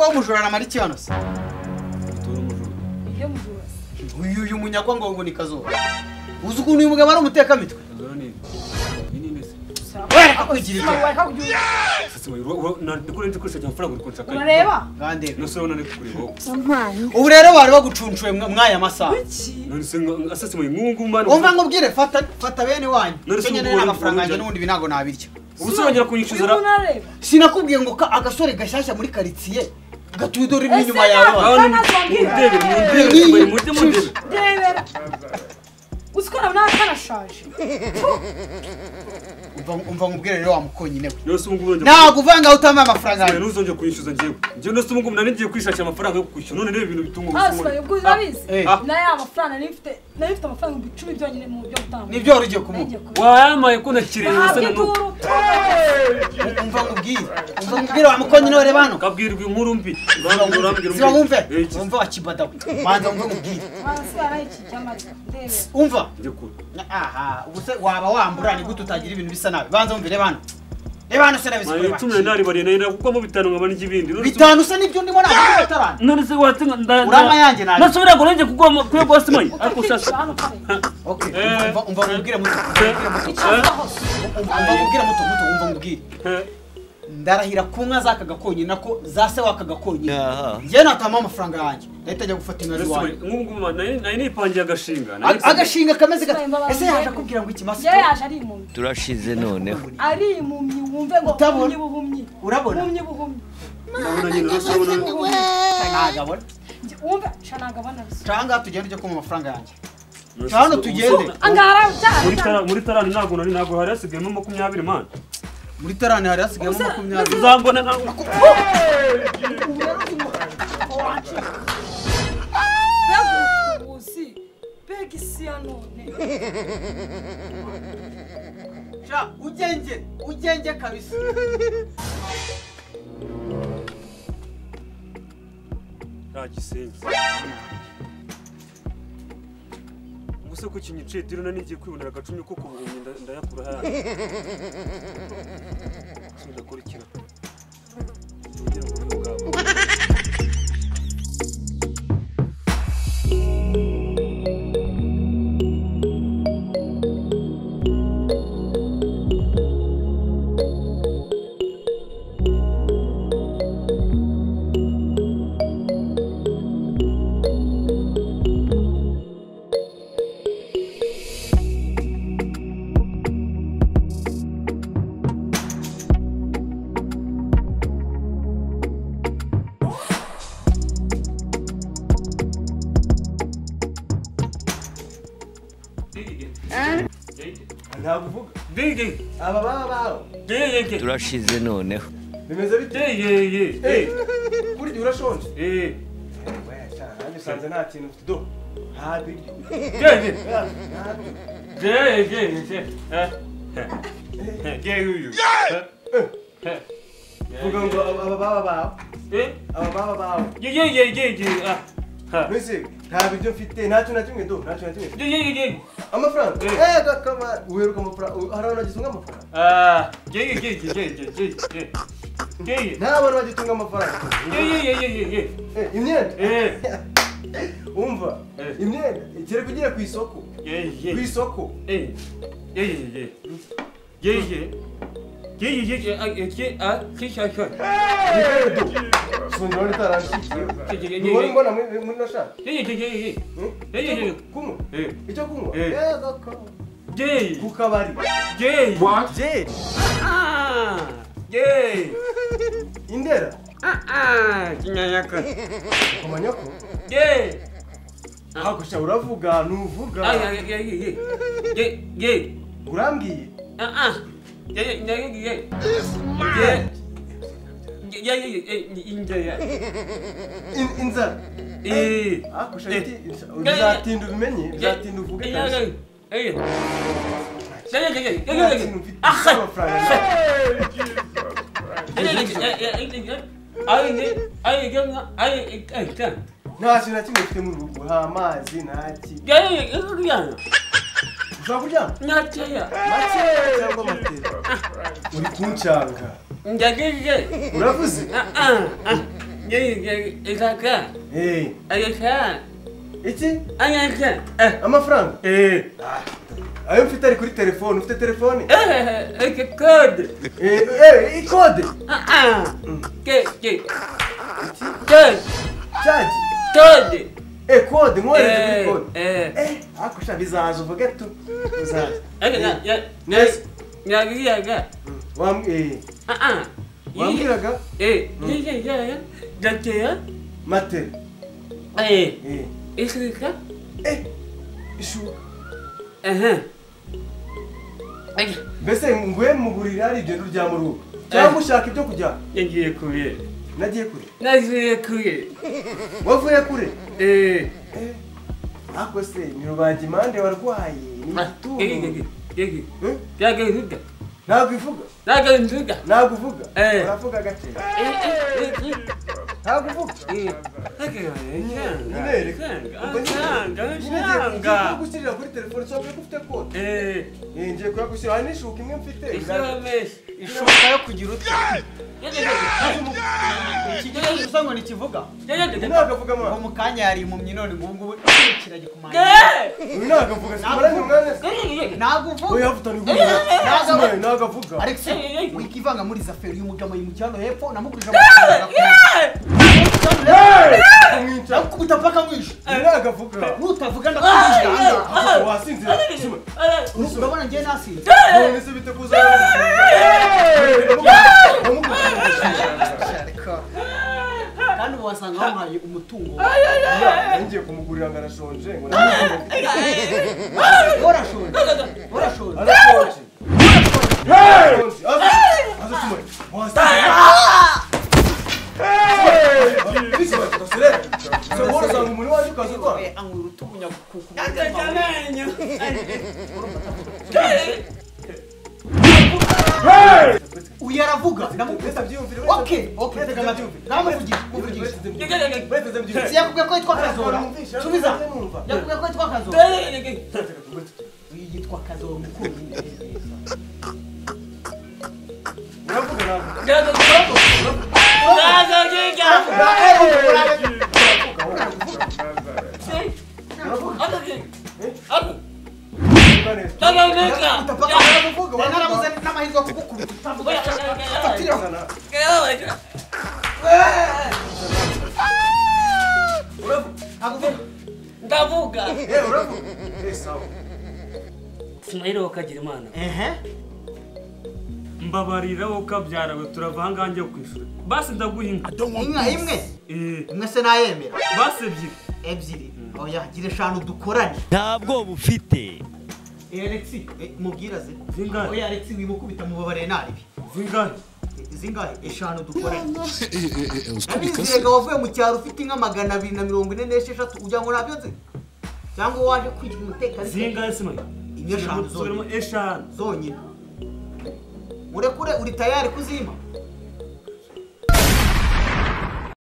w'umujura na mariki hano se iyo mujura uyu munyagwa ngo ni Kazoza uzi ukuntu uyu mugabo ari umutekamitwe urareba ubu rero bari bagucuncuje mwaya masaha umva ngo ubwire fata bene wanyu kenyene n'amafaranga yanjye n'ubundi binago nabirya ubusongera kunyishyuza sinakubwiye ngo agasore gashyashya muri quartier gatudora inyuma yawe debera usikora nakanashaje umva ngubwire rero wamukonyine ntabwo uvanga utama amafaranga yawe ntuzongere kunyishyuza njyewe nose ubu ngubu nari ngiye kwishakira amafaranga yo kwishyura none rero ibintu bituma ubusumwe ubwo urabizi naye amafaranga nifite amafaranga 10 byonyine mu byo gutanga nibyo urije kumuha wayamaye ko nakiriye usa na umva ngubwire wamukonyine were bano kabwirwa inkuru mbi umva wakibadawe banza umva ngubwire umva aha ubuse waba wamburani gute utagira ibintu bisa nabi banza umvire bano Ebano se nabise kuri 18 bari nenda kuko mu bitanu nkaba n'ikibindi bitanu se nibyo ndimo na batarana none se watinga urama yanjye naje nasubira ngo nje kuko kuyo boss manye ariko shasha okay umva ngubwire muto umva ngubwire ndarahira kunka zakagakonye nako zase wakagakonye je natama amafaranga yanjye ndahita njya gufata inka ziwaye nk'ubwo nari nipangiye agashinga kameze ese yaje kubwira ngo ikimasi yaje ari impumyi turashize noneho ari impumyi wumve ngo utabona buhumyi urabona impumyi buhumyi ndabona nyine rusabona ntagabona wumve shanagabana cyanga tugende cyo kuma amafaranga yanjye cyano tugende angara muri tarani nago hari hasigayemo 20 man muri tarani hari hasigayemo 20 uzambona nawe Sha ugenge kabisa Ragisenze Ubuse ko kinyice tiro nani ngiye kwibonera agacumi ko kubuhumye ndayakura hano Sindakurikira Ngira ngo ngabo ntavuga Ding aba baba Ding turashize noneho bimeze bite kuri urashonje nanjye sanze nta kintu mfite do habi vuga ngo aba baba Mbese nta biryo mfite ntacyo na kimwe do ntacyo na kimwe amafaranga gakama uheruka amafaranga harabona gisunga amafaranga nta bantu bagitunga amafaranga imyenda umva imyenda ikere kugira ku isoko Sondora taranshi. Ngori mbona muri nasha. Kumu. Icyo kumu. Gaka. Kukabari. What? Indera. Kinyanyaka. Komanyoko. Hakusha uravuga nuvuga. Urambwiye. Inzara. Hakusha uzatinda ubimenye, uzatinda uvuge kazi. Nta kintu na kimwe mfite mu rugo, nta amazi, ntaki. Ushaka kuryama? Nakeya cyangwa amatera. Uri kuncanga. Ndageje. Uravuze? Izaka. Ayaka. Iki? Ayaka. Amafaranga? Ayo mfite ari kuri telefone, ufite telefone? Code. Code? Code. Charge? Code. Code, mwohereze kuri code. Akusha bizaza uvuge tu. Bizaza. Neza. Nyagiyaga. Wambwiraga? Gateya. Mate. Ishuka. Ishuka. Mbese nguye mugurira ari ibyo rya mu rugo. Cyangwa ushaka ibyo kujya? Yagiye kure. Nagiye kure. Nagiye kure. Wavuye kure? Ako se ni rubagimande warwaye ni itungo. Yagavuga. Naguvuga? Nagavuga. Naguvuga? Uravuga gake. Naguvuga? Nanga. Gushyirira kuri telefone cyangwa ufite code. Ngiye kuyagushyira hari n'ishuka imwe mfite. Ishuka yo kugira ute. Ikigero usanga ni kivuga. Nagavuga ma. Ngo mukanya yari mu myinone ngubu kirage kumanya. Nagavuga simara ni umwana. Naguvuga. Oya futani ngubu. Nagavuga. Alex wikivanga muri zaferi y'umujama y'umucyano hepfo namugurije Kukuta paka mwisho. Nagavuga. Nutavuga ndakujije. Wasinze. Urabona ngiye nasinze. None se bite kuzana. Kandi wasanga wampaye umutungo. Ngiye kumugurira ngarashonje ngo Warashonje. Arashonje. Azatuma. Sobora zangu muri waje ukazukora. Anguru tubunya kuku. Akamenyo. Uyaravuga ndamukubita byumvire. Okay, tega amatwi. Namuvugisha. Yakubwiye ko yitwa Kazora. Subiza. Yakubwiye ko yitwa Kazora. Yitwa Kazora mukuru. Uravuga Ndavuga. Simairo wakagira imana. Mbabarira wo kabyarawe turavanga njye kwishura. Basi ndaguhinga. Inka imwe. Imwe se nayemera. Basi ebyiri. Oya gira 5 dukorane. Ntabwo bufite. Alex mubwiraze. Zingahe? Oya Alex wimukubita mubabare naribi. Zingahe 5 dukorane. Nizega wavuye mu cyaro ufite inka 246 ujya ngo nabyo nzi. Cyangwa waje kwigira umutekano. Zingahe simayo? Inka 5 zonyine. Zonyine. Urekure uri tayari kuzima.